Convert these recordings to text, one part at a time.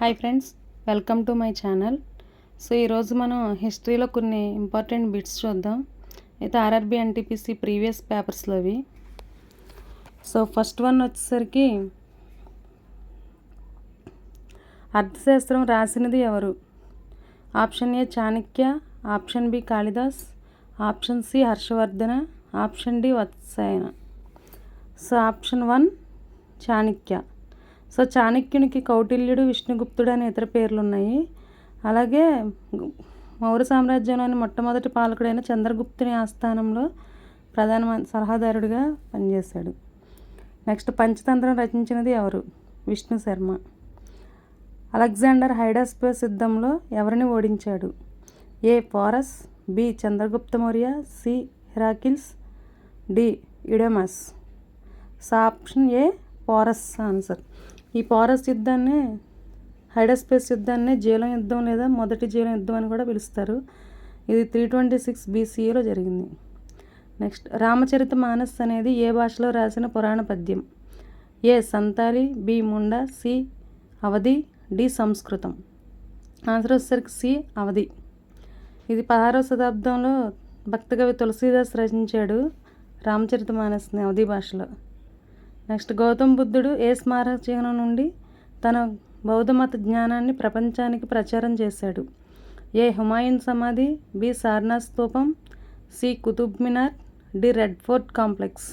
Hi friends, welcome to my channel. So ఈరోజు మనం హిస్టరీలో కొన్ని ఇంపార్టెంట్ బిట్స్ చూద్దాం. అయితే ఆర్ఆర్బీ ఎన్టీపీసీ ప్రీవియస్ పేపర్స్లో అవి. సో ఫస్ట్ వన్ వచ్చేసరికి అర్థశాస్త్రం రాసినది ఎవరు? Option A Chanakya, option B Kalidas, option C Harshavardhana, option D Vatsayana. So option 1 Chanakya. So చాణక్యునికి కౌటిల్యుడు, విష్ణుగుప్తుడు అనే ఇతర పేర్లు ఉన్నాయి. అలాగే మౌర్య సామ్రాజ్యంలోని మొట్టమొదటి పాలకుడైన చంద్రగుప్తుని ఆస్థానంలో ప్రధాన సలహాదారుడిగా పనిచేశాడు. నెక్స్ట్ పంచతంత్రం రచించినది ఎవరు? విష్ణు శర్మ. అలెగ్జాండర్ హైడాస్పస్ యుద్ధంలో ఎవరిని ఓడించాడు? A Porus, B Chandragupta Maurya, C Heracles, D Eudemus. So option A Porus answer. ఈ పోరస్ యుద్ధాన్ని, హైడాస్పస్ యుద్ధాన్ని జీలం యుద్ధం లేదా మొదటి జీలం యుద్ధం అని కూడా పిలుస్తారు. ఇది 326 BCEలో జరిగింది. నెక్స్ట్ రామచరిత మానస్ అనేది ఏ భాషలో రాసిన పురాణ పద్యం? ఏ సంతాలి, బి ముండా, సి అవధి, డి సంస్కృతం. ఆన్సర్ వచ్చేసరికి సి అవధి. ఇది 16వ శతాబ్దంలో భక్తకవి తులసీదాస్ రచించాడు రామచరిత మానస్ని అవధి భాషలో. నెక్స్ట్ గౌతమ బుద్ధుడు ఏ స్మారక చిహ్నం నుండి తన బౌద్ధమత జ్ఞానాన్ని ప్రపంచానికి ప్రచారం చేశాడు? ఏ హుమాయూన్ సమాధి, బి సార్నాథ్ స్తూపం, C Qutub Minar, D Red Fort complex.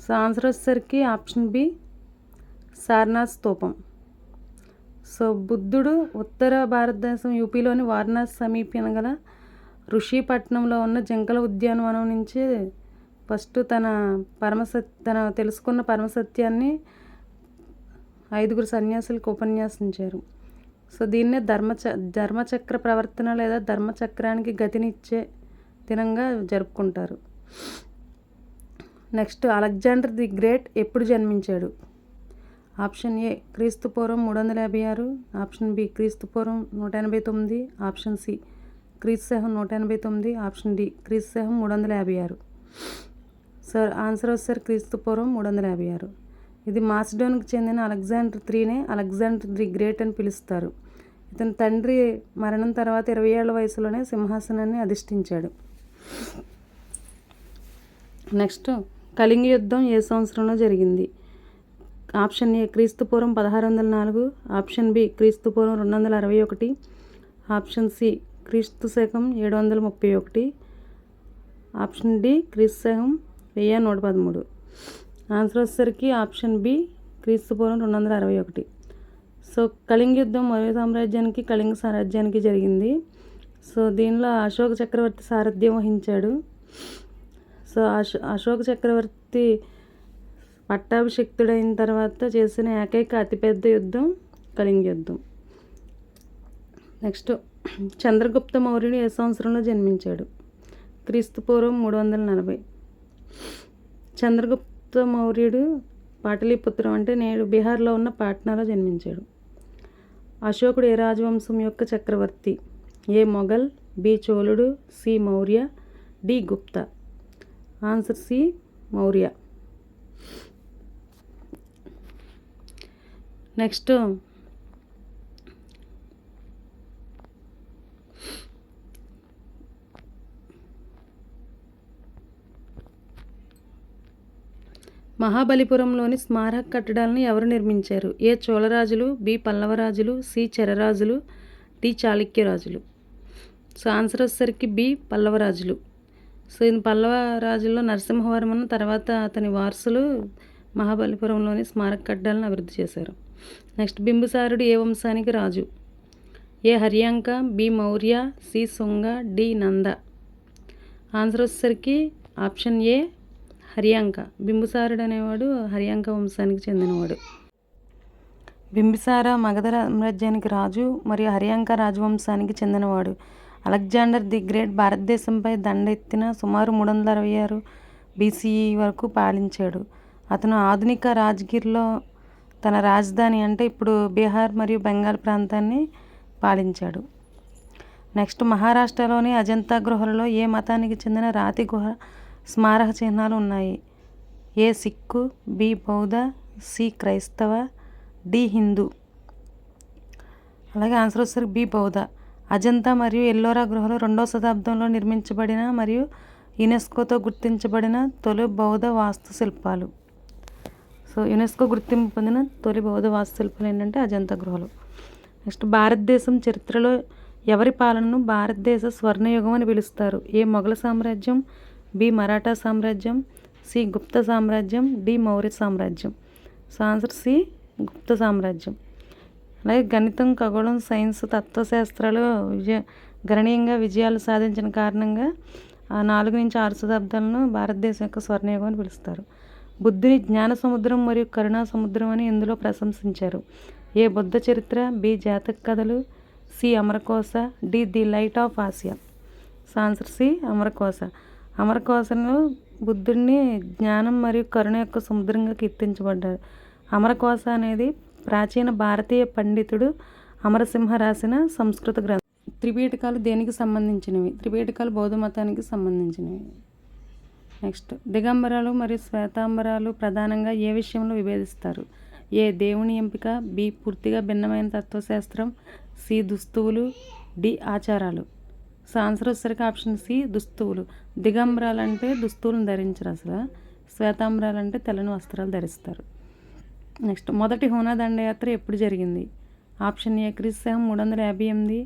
So answer వచ్చేసరికి ఆప్షన్ బి సార్నాథ్ స్తూపం. సో బుద్ధుడు ఉత్తర భారతదేశం యూపీలోని వారణాసి సమీపన గల ఋషిపట్నంలో ఉన్న జింకల ఉద్యానవనం నుంచి ఫస్ట్ తన తెలుసుకున్న పరమసత్యాన్ని 5గురు సన్యాసులకు ఉపన్యాసించారు. సో దీన్నే ధర్మచక్ర ప్రవర్తన లేదా ధర్మచక్రానికి గతినిచ్చే దినంగా జరుపుకుంటారు. నెక్స్ట్ అలెగ్జాండర్ ది గ్రేట్ ఎప్పుడు జన్మించాడు? ఆప్షన్ ఏ క్రీస్తు పూర్వం 356, ఆప్షన్ బి క్రీస్తు పూర్వం 189, ఆప్షన్ సి క్రీస్తు శకం 189, ఆప్షన్ డి క్రీస్తు శకం 356. సార్ ఆన్సర్ వచ్చేసరికి క్రీస్తు పూర్వం 356. ఇది మాసిడోన్కి చెందిన అలెగ్జాండర్ 3నే అలెగ్జాండర్ ది గ్రేట్ అని పిలుస్తారు. ఇతని తండ్రి మరణం తర్వాత 20 ఏళ్ల వయసులోనే సింహాసనాన్ని అధిష్ఠించాడు. నెక్స్ట్ కళింగ యుద్ధం ఏ సంవత్సరంలో జరిగింది? ఆప్షన్ ఏ క్రీస్తు పూర్వం 1604, ఆప్షన్ బి క్రీస్తు పూర్వం 261, ఆప్షన్ సి క్రీస్తు శకం 731, ఆప్షన్ డి క్రీస్తు శకం 1113. ఆన్సర్ వచ్చేసరికి ఆప్షన్ బి క్రీస్తు పూర్వం 261. సో కళింగ యుద్ధం మౌర్య సామ్రాజ్యానికి కళింగ సామ్రాజ్యానికి జరిగింది. సో దీనిలో అశోక చక్రవర్తి సారథ్యం వహించాడు. సో అశోక చక్రవర్తి పట్టాభిషిక్తుడైన తర్వాత చేసిన ఏకైక అతిపెద్ద యుద్ధం కళింగ యుద్ధం. నెక్స్ట్ చంద్రగుప్త మౌర్యుడు ఏ సంవత్సరంలో జన్మించాడు? క్రీస్తు పూర్వం 340. చంద్రగుప్త మౌర్యుడు పాటలీపుత్రం అంటే నేడు బీహార్లో ఉన్న పాట్నాలో జన్మించాడు. అశోకుడు ఏ రాజవంశం యొక్క చక్రవర్తి? ఏ మొఘల్, బి చోళుడు, C Maurya, D Gupta. Answer C Maurya. Next మహాబలిపురంలోని స్మారక కట్టడాలను ఎవరు నిర్మించారు? ఏ చోళరాజులు, బి పల్లవరాజులు, సి చెరరాజులు, డి చాళుక్యరాజులు. సో ఆన్సర్ వచ్చేసరికి బి పల్లవరాజులు. సో ఇది పల్లవ రాజుల్లో నరసింహవర్మను తర్వాత అతని వారసులు మహాబలిపురంలోని స్మారక కట్టడాలను అభివృద్ధి చేశారు. నెక్స్ట్ బింబిసారుడు ఏ వంశానికి రాజు? A Haryanka, B Maurya, C Shunga, D Nanda. Answer వచ్చేసరికి ఆప్షన్ ఏ హర్యాంక. బింబిసారుడు అనేవాడు హర్యాంక వంశానికి చెందినవాడు. బింబిసార మగధ సామ్రాజ్యానికి రాజు మరియు హర్యాంక రాజవంశానికి చెందినవాడు. అలెగ్జాండర్ ది గ్రేట్ భారతదేశంపై దండెత్తిన సుమారు 366 BCE వరకు పాలించాడు. అతను ఆధునిక రాజ్గిర్లో తన రాజధాని అంటే ఇప్పుడు బీహార్ మరియు బెంగాల్ ప్రాంతాన్ని పాలించాడు. నెక్స్ట్ మహారాష్ట్రలోని అజంతా గుహలలో ఏ మతానికి చెందిన రాతి గుహ స్మారక చిహ్నాలు ఉన్నాయి? ఏ సిక్కు, బి బౌద్ధ, సి క్రైస్తవ, డి హిందూ. అలాగే ఆన్సర్ వచ్చేసరికి బి బౌద్ధ. అజంతా మరియు ఎల్లోరా గుహలు 2వ శతాబ్దంలో నిర్మించబడిన మరియు యునెస్కోతో గుర్తించబడిన తొలి బౌద్ధ వాస్తుశిల్పాలు. సో యునెస్కో గుర్తింపు పొందిన తొలి బౌద్ధ వాస్తుశిల్పాలు ఏంటంటే అజంతా గుహలు. నెక్స్ట్ భారతదేశం చరిత్రలో ఎవరి పాలనను భారతదేశ స్వర్ణయుగం అని పిలుస్తారు? ఏ మొఘల సామ్రాజ్యం, బి మరాఠా సామ్రాజ్యం, సి గుప్త సామ్రాజ్యం, డి మౌర్య సామ్రాజ్యం. సో ఆన్సర్ సి గుప్త సామ్రాజ్యం. అలాగే గణితం, ఖగోళం, సైన్స్, తత్వశాస్త్రాలు గణనీయంగా విజయాలు సాధించిన కారణంగా 4 నుంచి 6 శతాబ్దాలను భారతదేశం యొక్క స్వర్ణయుగం అని పిలుస్తారు. బుద్ధుని జ్ఞాన సముద్రం మరియు కరుణా సముద్రం అని ఇందులో ప్రశంసించారు? ఏ బుద్ధ చరిత్ర, బి జాతక కథలు, C Amarakosha, D the Light of Asia. So answer C Amarakosha. అమరకోశలో బుద్ధుడిని జ్ఞానం మరియు కరుణ యొక్క సముద్రంగా కీర్తించబడ్డారు. అమరకోశ అనేది ప్రాచీన భారతీయ పండితుడు అమరసింహ రాసిన సంస్కృత గ్రంథం. త్రిపీఠకాలు దేనికి సంబంధించినవి? త్రిపీఠకాలు బౌద్ధ మతానికి సంబంధించినవి. నెక్స్ట్ దిగంబరాలు మరియు శ్వేతాంబరాలు ప్రధానంగా ఏ విషయంలో విభేదిస్తారు? ఏ దేవుని ఎంపిక, బి పూర్తిగా భిన్నమైన తత్వశాస్త్రం, సి దుస్తువులు, డి ఆచారాలు. సో ఆన్సర్ వచ్చేసరికి ఆప్షన్ సి దుస్తువులు. దిగంబరాలు అంటే దుస్తువులను ధరించరు అసలు. శ్వేతాంబరాలు అంటే తెల్లని వస్త్రాలు ధరిస్తారు. నెక్స్ట్ మొదటి హూనా దండయాత్ర ఎప్పుడు జరిగింది? ఆప్షన్ ఏ క్రీస్తు 358,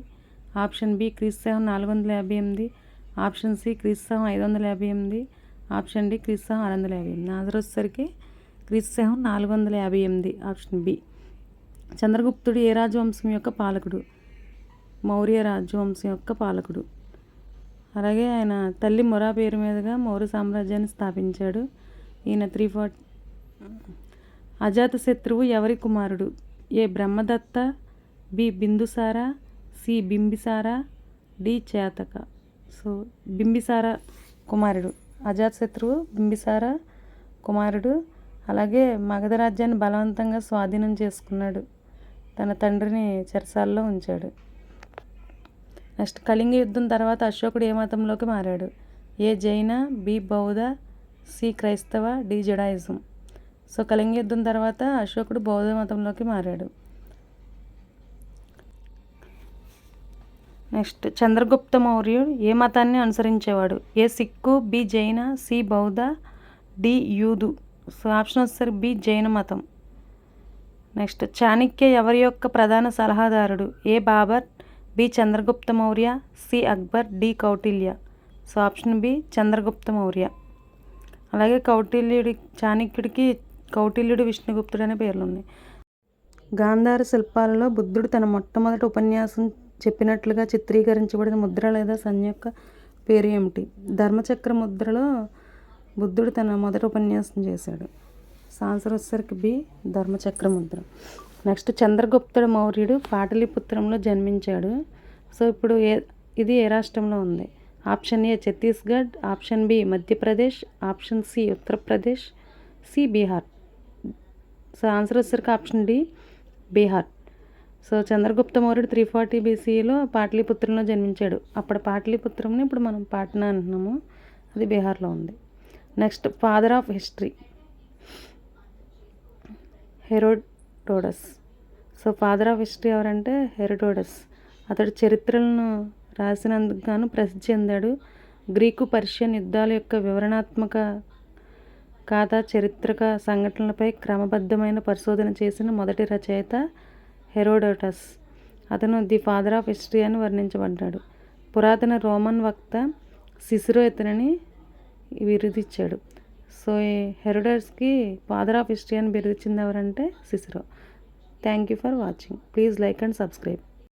ఆప్షన్ బి క్రీస్తు 458, ఆప్షన్ సి క్రీస్తు 558, ఆప్షన్ డి క్రీస్తు 658. ఆన్సర్ వచ్చేసరికి క్రీస్తు 458 ఆప్షన్ బి. చంద్రగుప్తుడు ఏ రాజవంశం యొక్క పాలకుడు? మౌర్య రాజవంశం యొక్క పాలకుడు. అలాగే ఆయన తల్లి మొరా పేరు మీదుగా మౌర్య సామ్రాజ్యాన్ని స్థాపించాడు. ఈయన 340. అజాతశత్రువు ఎవరి కుమారుడు? A Brahmadatta, B Bindusara, C Bimbisara, D Chetaka. So Bimbisara కుమారుడు. అజాతశత్రువు బింబిసార కుమారుడు. అలాగే మగధ రాజ్యాన్ని బలవంతంగా స్వాధీనం చేసుకున్నాడు. తన తండ్రిని చెరసాల్లో ఉంచాడు. నెక్స్ట్ కళింగ యుద్ధం తర్వాత అశోకుడు ఏ మతంలోకి మారాడు? ఏ జైన, బి బౌద్ధ, సి క్రైస్తవ, డి జుడాయిజం. సో కళింగ యుద్ధం తర్వాత అశోకుడు బౌద్ధ మతంలోకి మారాడు. నెక్స్ట్ చంద్రగుప్త మౌర్యుడు ఏ మతాన్ని అనుసరించేవాడు? A Sikh, B Jain, C బౌద్ధ, డి యూదు. సో ఆప్షన్ వస్తారు బి జైన మతం. నెక్స్ట్ చాణక్య ఎవరి యొక్క ప్రధాన సలహాదారుడు? A Babur, B Chandragupta Maurya, C Akbar, D Kautilya. So option B Chandragupta Maurya. అలాగే చాణక్యుడికి కౌటిల్యుడు, విష్ణుగుప్తుడు అనే పేర్లు ఉన్నాయి. గాంధార శిల్పాలలో బుద్ధుడు తన మొట్టమొదటి ఉపన్యాసం చెప్పినట్లుగా చిత్రీకరించబడిన ముద్ర లేదా సంజ్ఞ యొక్క పేరు ఏమిటి? ధర్మచక్ర ముద్రలో బుద్ధుడు తన మొదటి ఉపన్యాసం చేశాడు. ఆన్సర్ వచ్చేసరికి బి ధర్మచక్ర ముద్ర. నెక్స్ట్ చంద్రగుప్తుడు మౌర్యుడు పాటలీపుత్రంలో జన్మించాడు. సో ఇప్పుడు ఇది ఏ రాష్ట్రంలో ఉంది? Option A Chhattisgarh, option B Madhya Pradesh, option C Uttar Pradesh, C Bihar. So answer వచ్చేసరికి option D Bihar. So Chandragupta మౌర్యుడు 340 BCలో పాటలీపుత్రంలో జన్మించాడు. అప్పుడు పాటలీపుత్రంని ఇప్పుడు మనం పాట్నా అంటున్నాము. అది బీహార్లో ఉంది. Next father of history Herodotus. So father of history ఎవరంటే హెరోడోటస్. అతడు చరిత్రలను రాసినందుకు గాను ప్రసిద్ధి చెందాడు. గ్రీకు, పర్షియన్ యుద్ధాల యొక్క వివరణాత్మక కథ, చారిత్రక సంఘటనలపై క్రమబద్ధమైన పరిశోధన చేసిన మొదటి రచయిత హెరోడోటస్. అతను ది ఫాదర్ ఆఫ్ హిస్టరీ అని వర్ణించబడ్డాడు. పురాతన రోమన్ వక్త సిసిరో ఇతనిని బిరుదిచ్చాడు. సో ఈ హెరోడోటస్కి ఫాదర్ ఆఫ్ హిస్టరీ అని బిరుదిచ్చింది ఎవరంటే Cicero. Thank you for watching. Please like and subscribe.